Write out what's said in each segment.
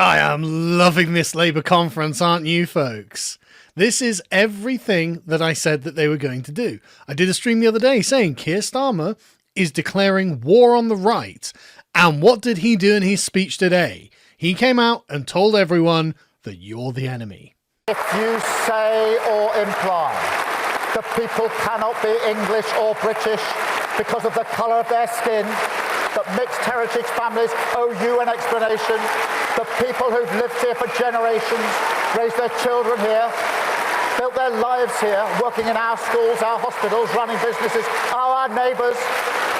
I am loving this Labour conference, aren't you, folks? This is everything that I said that they were going to do. I did a stream the other day saying Keir Starmer is declaring war on the right. And what did he do in his speech today? He came out and told everyone that you're the enemy. If you say or imply that people cannot be English or British because of the colour of their skin, that mixed heritage families owe you an explanation, that people who've lived here for generations, raised their children here, built their lives here, working in our schools, our hospitals, running businesses, are our neighbours.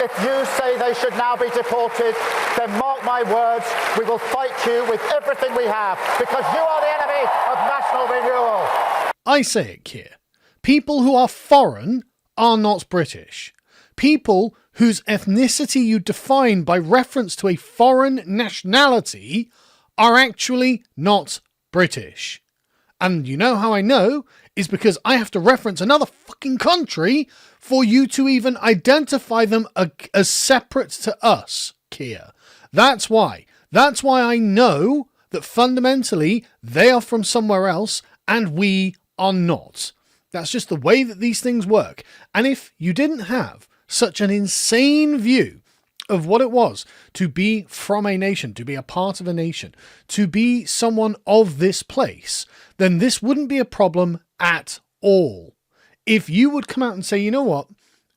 If you say they should now be deported, then mark my words, we will fight you with everything we have, because you are the enemy of national renewal. I say it, Keir. People who are foreign are not British. People whose ethnicity you define by reference to a foreign nationality are actually not British. And you know how I know? Is because I have to reference another fucking country for you to even identify them as separate to us, Keir. That's why. That's why I know that fundamentally they are from somewhere else and we are not. That's just the way that these things work. And if you didn't have such an insane view of what it was to be from a nation, to be a part of a nation, to be someone of this place, then this wouldn't be a problem at all. If you would come out and say, you know what,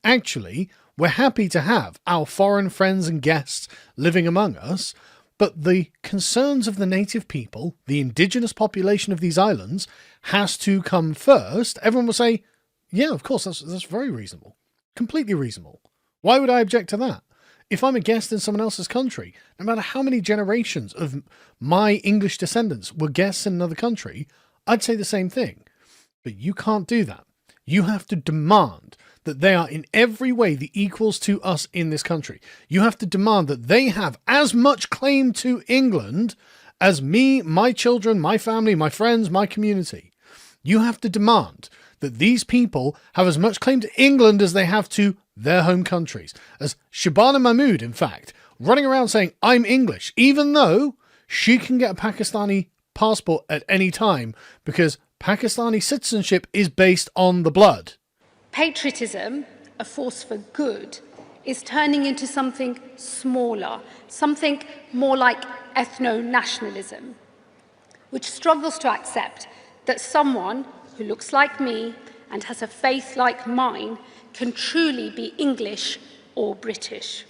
actually, we're happy to have our foreign friends and guests living among us, but the concerns of the native people, the indigenous population of these islands, has to come first, everyone will say, yeah, of course, that's very reasonable. Completely reasonable. Why would I object to that? If I'm a guest in someone else's country, no matter how many generations of my English descendants were guests in another country, I'd say the same thing. But you can't do that. You have to demand that they are in every way the equals to us in this country. You have to demand that they have as much claim to England as me, my children, my family, my friends, my community. You have to demand that these people have as much claim to England as they have to their home countries. As Shabana Mahmood, in fact, running around saying, I'm English, even though she can get a Pakistani passport at any time because Pakistani citizenship is based on the blood. Patriotism, a force for good, is turning into something smaller, something more like ethno-nationalism, which struggles to accept that someone who looks like me and has a faith like mine can truly be English or British.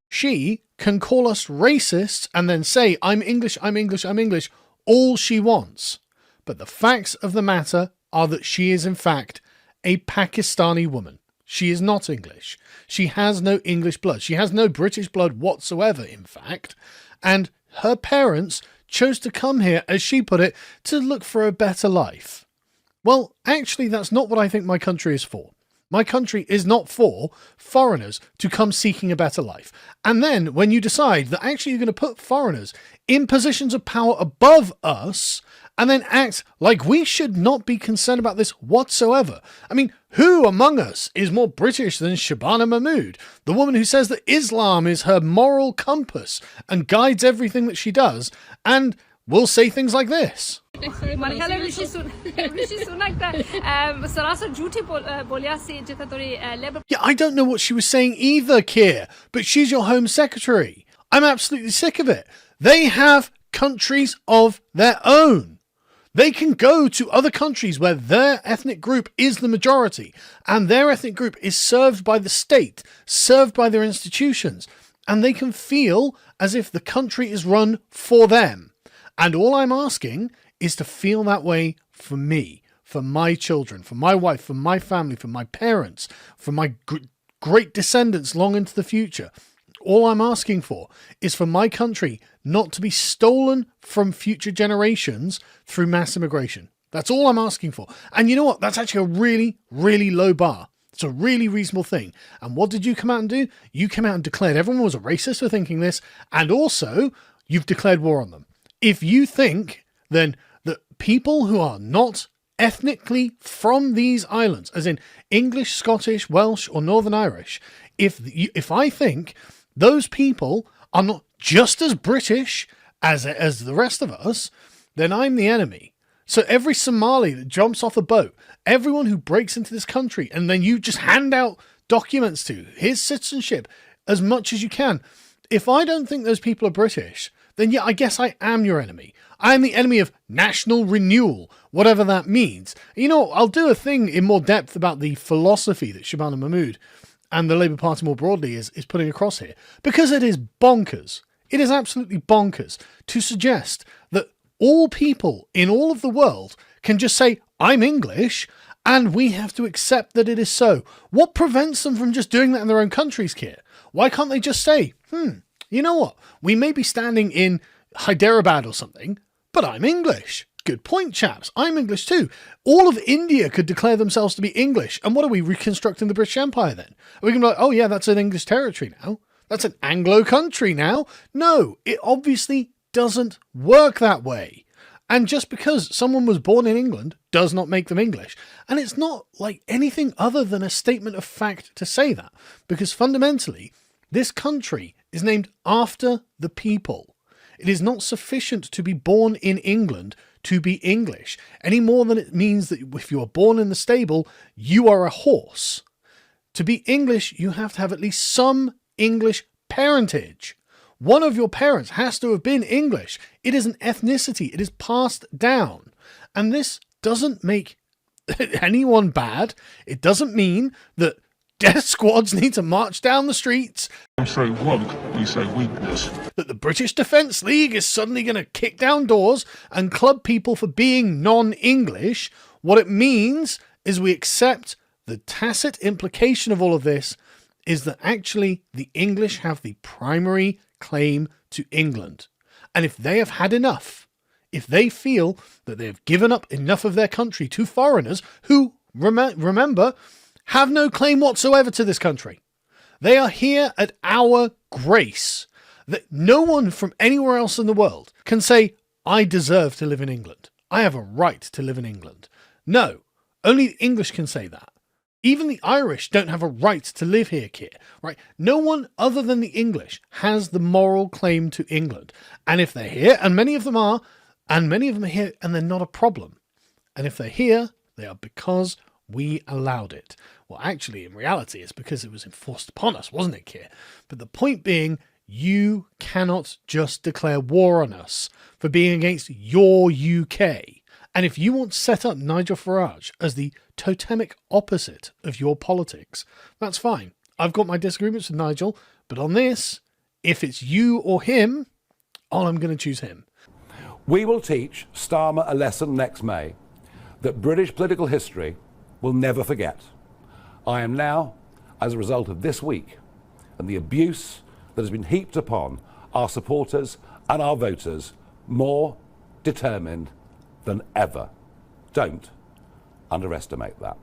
She can call us racists and then say, I'm English, I'm English, I'm English, all she wants. But the facts of the matter are that she is in fact a Pakistani woman. She is not English. She has no English blood. She has no British blood whatsoever, in fact. And her parents chose to come here, as she put it, to look for a better life. Well, actually, that's not what I think my country is for. My country is not for foreigners to come seeking a better life. And then when you decide that actually you're going to put foreigners in positions of power above us and then act like we should not be concerned about this whatsoever. I mean, who among us is more British than Shabana Mahmood, the woman who says that Islam is her moral compass and guides everything that she does, and will say things like this. Yeah, I don't know what she was saying either, Keir, but she's your Home Secretary. I'm absolutely sick of it. They have countries of their own. They can go to other countries where their ethnic group is the majority, and their ethnic group is served by the state, served by their institutions, and they can feel as if the country is run for them. And all I'm asking is to feel that way for me, for my children, for my wife, for my family, for my parents, for my great descendants long into the future. All I'm asking for is for my country not to be stolen from future generations through mass immigration. That's all I'm asking for. And you know what? That's actually a really, really low bar. It's a really reasonable thing. And what did you come out and do? You came out and declared everyone was a racist for thinking this. And also, you've declared war on them. If you think then that people who are not ethnically from these islands, as in English, Scottish, Welsh, or Northern Irish, if I think those people are not just as British as the rest of us, then I'm the enemy. So every Somali that jumps off a boat, everyone who breaks into this country, and then you just hand out documents to his citizenship as much as you can. If I don't think those people are British, then yeah, I guess I am your enemy. I am the enemy of national renewal, whatever that means. You know, I'll do a thing in more depth about the philosophy that Shabana Mahmood and the Labour Party more broadly is putting across here, because it is bonkers. It is absolutely bonkers to suggest that all people in all of the world can just say, I'm English, and we have to accept that it is so. What prevents them from just doing that in their own countries, Keir? Why can't they just say, you know what? We may be standing in Hyderabad or something, but I'm English. Good point, chaps. I'm English too. All of India could declare themselves to be English. And what are we, reconstructing the British Empire then? Are we going to be like, oh yeah, that's an English territory now? That's an Anglo country now? No, it obviously doesn't work that way. And just because someone was born in England does not make them English. And it's not like anything other than a statement of fact to say that. Because fundamentally, this country is named after the people. It is not sufficient to be born in England to be English, any more than it means that if you are born in the stable, you are a horse. To be English, you have to have at least some English parentage. One of your parents has to have been English. It is an ethnicity. It is passed down. And this doesn't make anyone bad. It doesn't mean that death squads need to march down the streets. I'm so woke, we say weakness. That the British Defence League is suddenly going to kick down doors and club people for being non-English. What it means is we accept the tacit implication of all of this is that actually the English have the primary claim to England. And if they have had enough, if they feel that they have given up enough of their country to foreigners who, remember, have no claim whatsoever to this country. They are here at our grace. That no one from anywhere else in the world can say, I deserve to live in England. I have a right to live in England. No, only the English can say that. Even the Irish don't have a right to live here, Keir, right? No one other than the English has the moral claim to England. And if they're here, and many of them are, and many of them are here, and they're not a problem. And if they're here, they are because we allowed it. Well, actually, in reality, it's because it was enforced upon us, wasn't it, Keir? But the point being, you cannot just declare war on us for being against your UK. And if you want to set up Nigel Farage as the totemic opposite of your politics, that's fine. I've got my disagreements with Nigel, but on this, if it's you or him, I'm going to choose him. We will teach Starmer a lesson next May that British political history will never forget. I am now, as a result of this week and the abuse that has been heaped upon our supporters and our voters, more determined than ever. Don't underestimate that.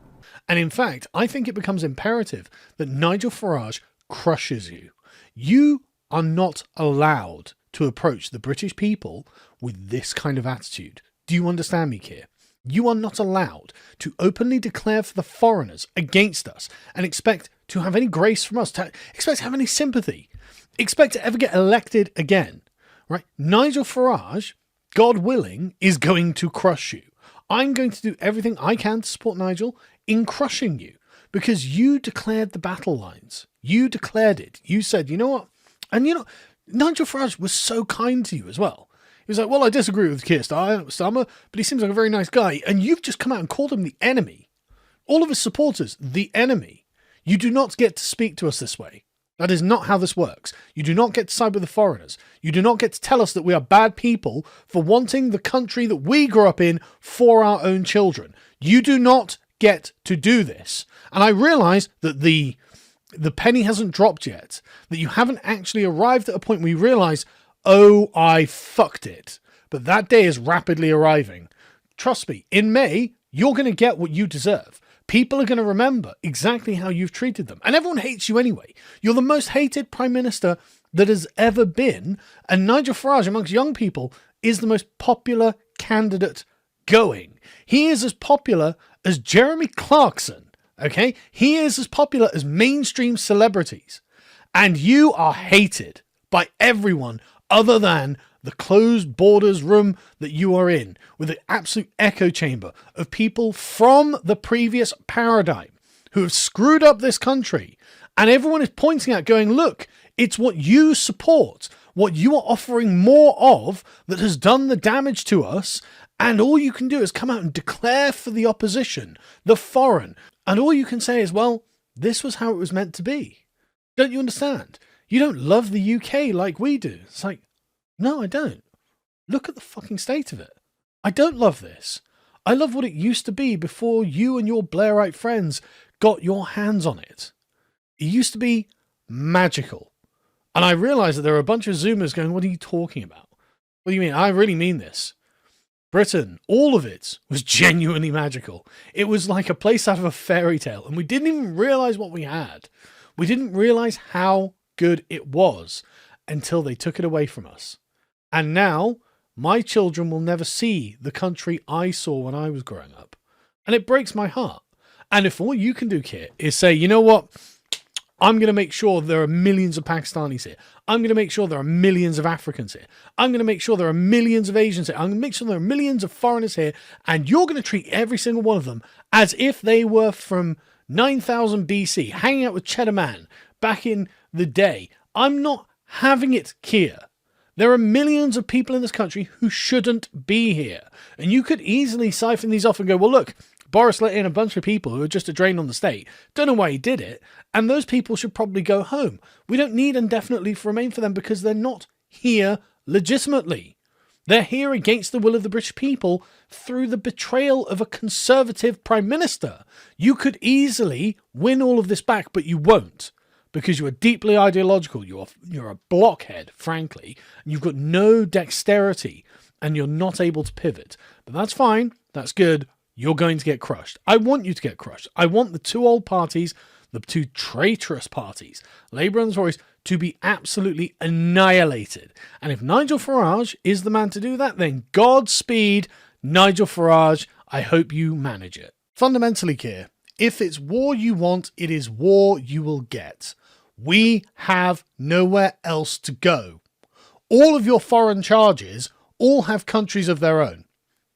And in fact, I think it becomes imperative that Nigel Farage crushes you. You are not allowed to approach the British people with this kind of attitude. Do you understand me, Keir? You are not allowed to openly declare for the foreigners against us and expect to have any grace from us, to expect to have any sympathy, expect to ever get elected again, right? Nigel Farage, God willing, is going to crush you. I'm going to do everything I can to support Nigel in crushing you because you declared the battle lines. You declared it. You said, you know what? And you know, Nigel Farage was so kind to you as well. He was like, well, I disagree with Keir Starmer, but he seems like a very nice guy. And you've just come out and called him the enemy. All of his supporters, the enemy. You do not get to speak to us this way. That is not how this works. You do not get to side with the foreigners. You do not get to tell us that we are bad people for wanting the country that we grew up in for our own children. You do not get to do this. And I realise that the penny hasn't dropped yet, that you haven't actually arrived at a point where you realise, oh, I fucked it. But that day is rapidly arriving. Trust me, in May, you're going to get what you deserve. People are going to remember exactly how you've treated them. And everyone hates you anyway. You're the most hated Prime Minister that has ever been. And Nigel Farage, amongst young people, is the most popular candidate going. He is as popular as Jeremy Clarkson. Okay? He is as popular as mainstream celebrities. And you are hated by everyone other than the closed borders room that you are in, with an absolute echo chamber of people from the previous paradigm who have screwed up this country. And everyone is pointing out, going, look, it's what you support, what you are offering more of that has done the damage to us. And all you can do is come out and declare for the opposition, the foreign. And all you can say is, well, this was how it was meant to be. Don't you understand? You don't love the UK like we do. It's like, no, I don't. Look at the fucking state of it. I don't love this. I love what it used to be before you and your Blairite friends got your hands on it. It used to be magical. And I realize that there are a bunch of Zoomers going, what are you talking about? What do you mean? I really mean this. Britain, all of it was genuinely magical. It was like a place out of a fairy tale. And we didn't even realize what we had. We didn't realize how good it was until they took it away from us. And now my children will never see the country I saw when I was growing up. And it breaks my heart. And if all you can do, Kit, is say, you know what? I'm going to make sure there are millions of Pakistanis here. I'm going to make sure there are millions of Africans here. I'm going to make sure there are millions of Asians here. I'm going to make sure there are millions of foreigners here. And you're going to treat every single one of them as if they were from 9000 BC, hanging out with Cheddar Man back in the day. I'm not having it, Keir. There are millions of people in this country who shouldn't be here. And you could easily siphon these off and go, well, look, Boris let in a bunch of people who are just a drain on the state. Don't know why he did it. And those people should probably go home. We don't need indefinite leave to remain for them because they're not here legitimately. They're here against the will of the British people through the betrayal of a Conservative Prime Minister. You could easily win all of this back, but you won't. Because you are deeply ideological. You're a blockhead, frankly. And you've got no dexterity. And you're not able to pivot. But that's fine. That's good. You're going to get crushed. I want you to get crushed. I want the two old parties, the two traitorous parties, Labour and the Tories, to be absolutely annihilated. And if Nigel Farage is the man to do that, then Godspeed, Nigel Farage. I hope you manage it. Fundamentally, Keir, if it's war you want, it is war you will get. We have nowhere else to go. All of your foreign charges all have countries of their own.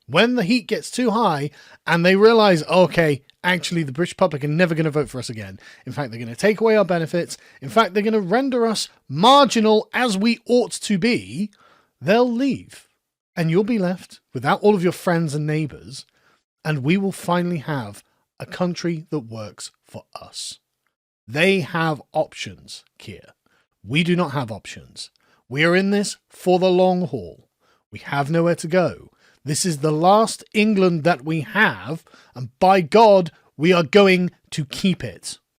When the heat gets too high and they realise, okay, actually the British public are never going to vote for us again. In fact, they're going to take away our benefits. In fact, they're going to render us marginal as we ought to be. They'll leave. And you'll be left without all of your friends and neighbours. And we will finally have a country that works for us. They have options, Keir. We do not have options. We are in this for the long haul. We have nowhere to go. This is the last England that we have, and by God, we are going to keep it.